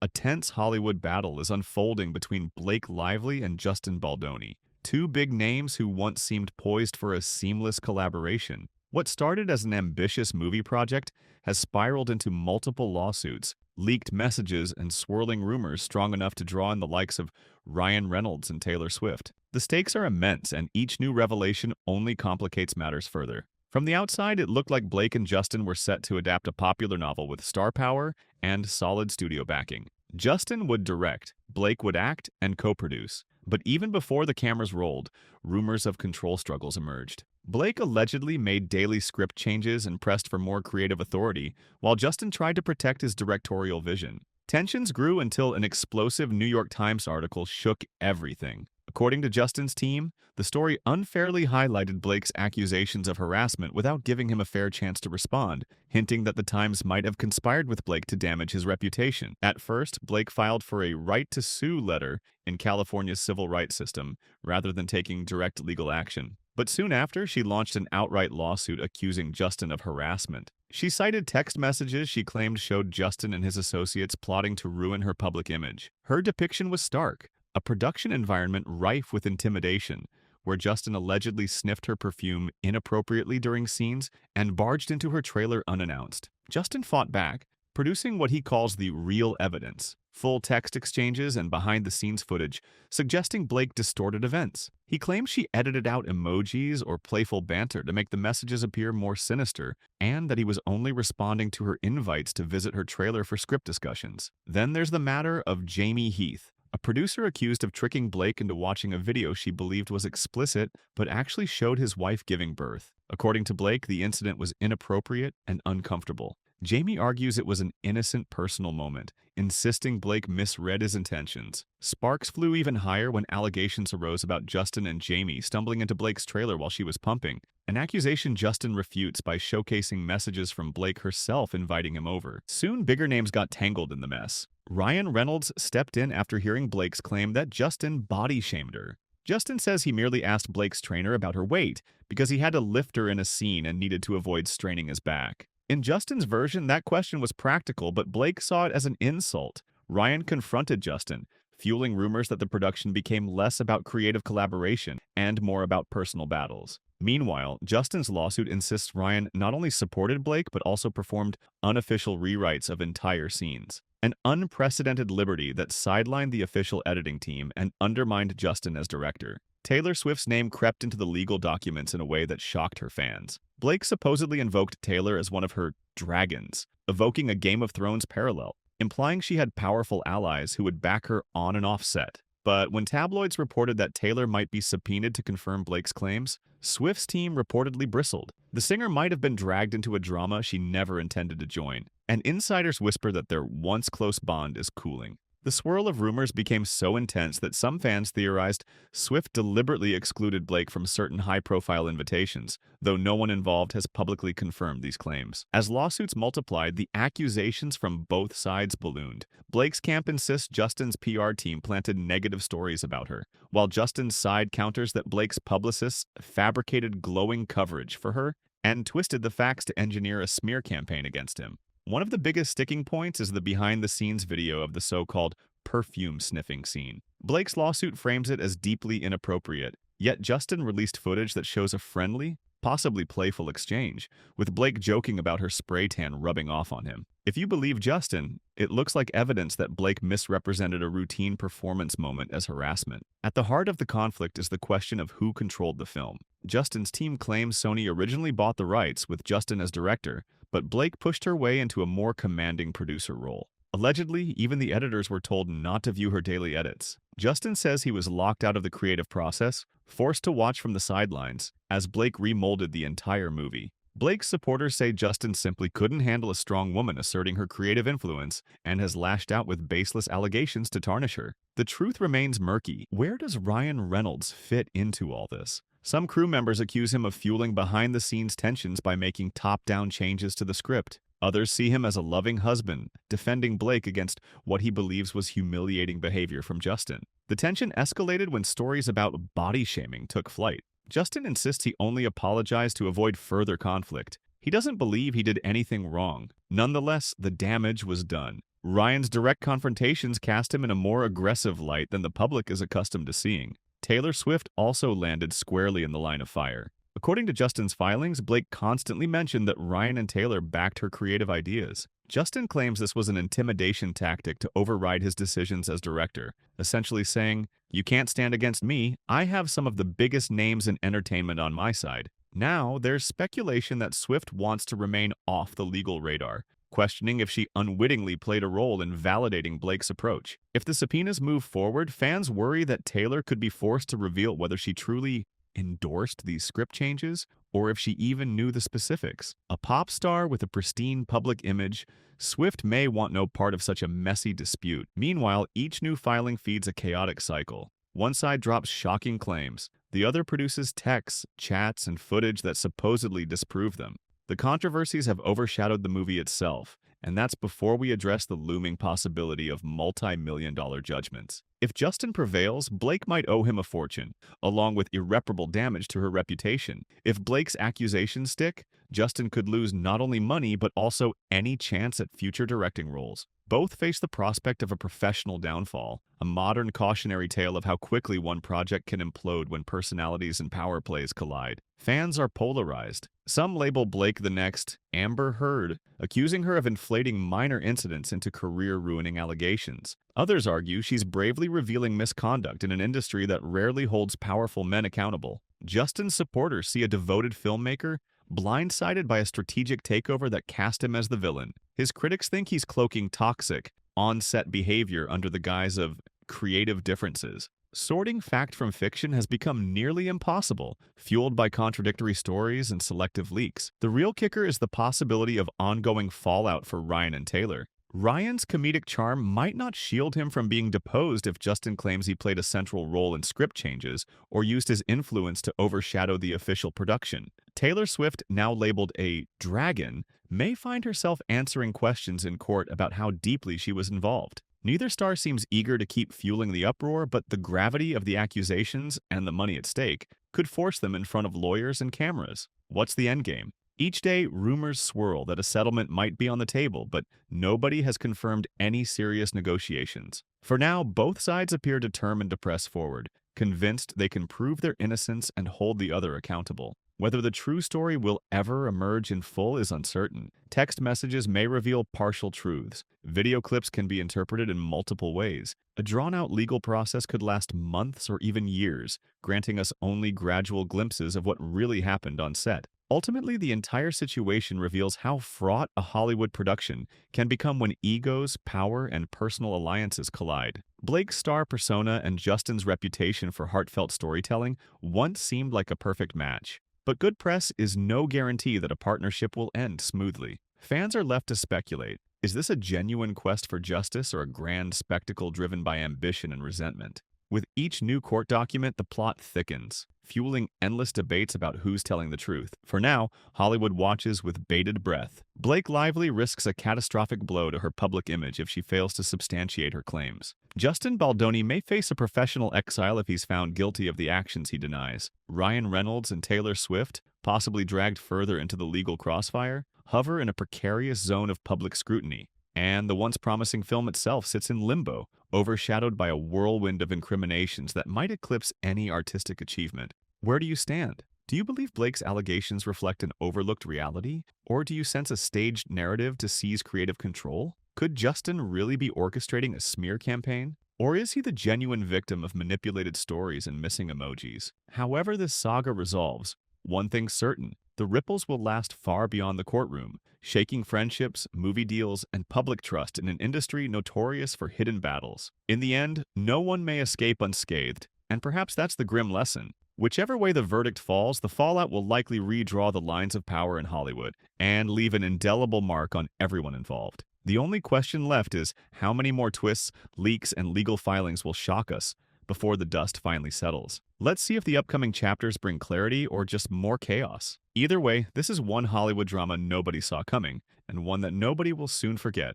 a tense Hollywood battle is unfolding between Blake Lively and Justin Baldoni, two big names who once seemed poised for a seamless collaboration. What started as an ambitious movie project has spiraled into multiple lawsuits, leaked messages, and swirling rumors strong enough to draw in the likes of Ryan Reynolds and Taylor Swift. The stakes are immense, and each new revelation only complicates matters further. From the outside, it looked like Blake and Justin were set to adapt a popular novel with star power and solid studio backing. Justin would direct, Blake would act and co-produce. But even before the cameras rolled, rumors of control struggles emerged. Blake allegedly made daily script changes and pressed for more creative authority, while Justin tried to protect his directorial vision. Tensions grew until an explosive New York Times article shook everything. According to Justin's team, the story unfairly highlighted Blake's accusations of harassment without giving him a fair chance to respond, hinting that the Times might have conspired with Blake to damage his reputation. At first, Blake filed for a right-to-sue letter in California's civil rights system, rather than taking direct legal action. But soon after, she launched an outright lawsuit accusing Justin of harassment. She cited text messages she claimed showed Justin and his associates plotting to ruin her public image. Her depiction was stark, a production environment rife with intimidation, where Justin allegedly sniffed her perfume inappropriately during scenes and barged into her trailer unannounced. Justin fought back, producing what he calls the real evidence, full text exchanges and behind-the-scenes footage, suggesting Blake distorted events. He claims she edited out emojis or playful banter to make the messages appear more sinister, and that he was only responding to her invites to visit her trailer for script discussions. Then there's the matter of Jamie Heath, a producer accused of tricking Blake into watching a video she believed was explicit but actually showed his wife giving birth. According to Blake, the incident was inappropriate and uncomfortable. Jamie argues it was an innocent personal moment, insisting Blake misread his intentions. Sparks flew even higher when allegations arose about Justin and Jamie stumbling into Blake's trailer while she was pumping, an accusation Justin refutes by showcasing messages from Blake herself inviting him over. Soon, bigger names got tangled in the mess. Ryan Reynolds stepped in after hearing Blake's claim that Justin body-shamed her. Justin says he merely asked Blake's trainer about her weight because he had to lift her in a scene and needed to avoid straining his back. In Justin's version, that question was practical, but Blake saw it as an insult. Ryan confronted Justin, fueling rumors that the production became less about creative collaboration and more about personal battles. Meanwhile, Justin's lawsuit insists Ryan not only supported Blake, but also performed unofficial rewrites of entire scenes. An unprecedented liberty that sidelined the official editing team and undermined Justin as director. Taylor Swift's name crept into the legal documents in a way that shocked her fans. Blake supposedly invoked Taylor as one of her dragons, evoking a Game of Thrones parallel, implying she had powerful allies who would back her on and off set. But when tabloids reported that Taylor might be subpoenaed to confirm Blake's claims, Swift's team reportedly bristled. The singer might have been dragged into a drama she never intended to join, and insiders whisper that their once-close bond is cooling. The swirl of rumors became so intense that some fans theorized Swift deliberately excluded Blake from certain high-profile invitations, though no one involved has publicly confirmed these claims. As lawsuits multiplied, the accusations from both sides ballooned. Blake's camp insists Justin's PR team planted negative stories about her, while Justin's side counters that Blake's publicists fabricated glowing coverage for her and twisted the facts to engineer a smear campaign against him. One of the biggest sticking points is the behind-the-scenes video of the so-called perfume sniffing scene. Blake's lawsuit frames it as deeply inappropriate, yet Justin released footage that shows a friendly, possibly playful exchange, with Blake joking about her spray tan rubbing off on him. If you believe Justin, it looks like evidence that Blake misrepresented a routine performance moment as harassment. At the heart of the conflict is the question of who controlled the film. Justin's team claims Sony originally bought the rights with Justin as director, but Blake pushed her way into a more commanding producer role. Allegedly, even the editors were told not to view her daily edits. Justin says he was locked out of the creative process, forced to watch from the sidelines, as Blake remolded the entire movie. Blake's supporters say Justin simply couldn't handle a strong woman asserting her creative influence and has lashed out with baseless allegations to tarnish her. The truth remains murky. Where does Ryan Reynolds fit into all this? Some crew members accuse him of fueling behind-the-scenes tensions by making top-down changes to the script. Others see him as a loving husband, defending Blake against what he believes was humiliating behavior from Justin. The tension escalated when stories about body-shaming took flight. Justin insists he only apologized to avoid further conflict. He doesn't believe he did anything wrong. Nonetheless, the damage was done. Ryan's direct confrontations cast him in a more aggressive light than the public is accustomed to seeing. Taylor Swift also landed squarely in the line of fire. According to Justin's filings, Blake constantly mentioned that Ryan and Taylor backed her creative ideas. Justin claims this was an intimidation tactic to override his decisions as director, essentially saying, "You can't stand against me, I have some of the biggest names in entertainment on my side." Now, there's speculation that Swift wants to remain off the legal radar, questioning if she unwittingly played a role in validating Blake's approach. If the subpoenas move forward, fans worry that Taylor could be forced to reveal whether she truly endorsed these script changes or if she even knew the specifics. A pop star with a pristine public image, Swift may want no part of such a messy dispute. Meanwhile, each new filing feeds a chaotic cycle. One side drops shocking claims. The other produces texts, chats, and footage that supposedly disprove them. The controversies have overshadowed the movie itself, and that's before we address the looming possibility of multi-million-dollar judgments. If Justin prevails, Blake might owe him a fortune, along with irreparable damage to her reputation. If Blake's accusations stick, Justin could lose not only money but also any chance at future directing roles. Both face the prospect of a professional downfall, a modern cautionary tale of how quickly one project can implode when personalities and power plays collide. Fans are polarized. Some label Blake the next Amber Heard, accusing her of inflating minor incidents into career-ruining allegations. Others argue she's bravely revealing misconduct in an industry that rarely holds powerful men accountable. Justin's supporters see a devoted filmmaker blindsided by a strategic takeover that cast him as the villain. His critics think he's cloaking toxic, on-set behavior under the guise of creative differences. Sorting fact from fiction has become nearly impossible, fueled by contradictory stories and selective leaks. The real kicker is the possibility of ongoing fallout for Ryan and Taylor. Ryan's comedic charm might not shield him from being deposed if Justin claims he played a central role in script changes or used his influence to overshadow the official production. Taylor Swift, now labeled a dragon, may find herself answering questions in court about how deeply she was involved. Neither star seems eager to keep fueling the uproar, but the gravity of the accusations and the money at stake could force them in front of lawyers and cameras. What's the endgame? Each day, rumors swirl that a settlement might be on the table, but nobody has confirmed any serious negotiations. For now, both sides appear determined to press forward, convinced they can prove their innocence and hold the other accountable. Whether the true story will ever emerge in full is uncertain. Text messages may reveal partial truths. Video clips can be interpreted in multiple ways. A drawn-out legal process could last months or even years, granting us only gradual glimpses of what really happened on set. Ultimately, the entire situation reveals how fraught a Hollywood production can become when egos, power, and personal alliances collide. Blake's star persona and Justin's reputation for heartfelt storytelling once seemed like a perfect match. But good press is no guarantee that a partnership will end smoothly. Fans are left to speculate. Is this a genuine quest for justice or a grand spectacle driven by ambition and resentment? With each new court document, the plot thickens, fueling endless debates about who's telling the truth. For now, Hollywood watches with bated breath. Blake Lively risks a catastrophic blow to her public image if she fails to substantiate her claims. Justin Baldoni may face a professional exile if he's found guilty of the actions he denies. Ryan Reynolds and Taylor Swift, possibly dragged further into the legal crossfire, hover in a precarious zone of public scrutiny. And the once promising film itself sits in limbo, overshadowed by a whirlwind of incriminations that might eclipse any artistic achievement. Where do you stand? Do you believe Blake's allegations reflect an overlooked reality? Or do you sense a staged narrative to seize creative control? Could Justin really be orchestrating a smear campaign? Or is he the genuine victim of manipulated stories and missing emojis? However this saga resolves, one thing's certain: the ripples will last far beyond the courtroom, shaking friendships, movie deals, and public trust in an industry notorious for hidden battles. In the end, no one may escape unscathed, and perhaps that's the grim lesson. Whichever way the verdict falls, the fallout will likely redraw the lines of power in Hollywood and leave an indelible mark on everyone involved. The only question left is how many more twists, leaks, and legal filings will shock us before the dust finally settles. Let's see if the upcoming chapters bring clarity or just more chaos. Either way, this is one Hollywood drama nobody saw coming, and one that nobody will soon forget.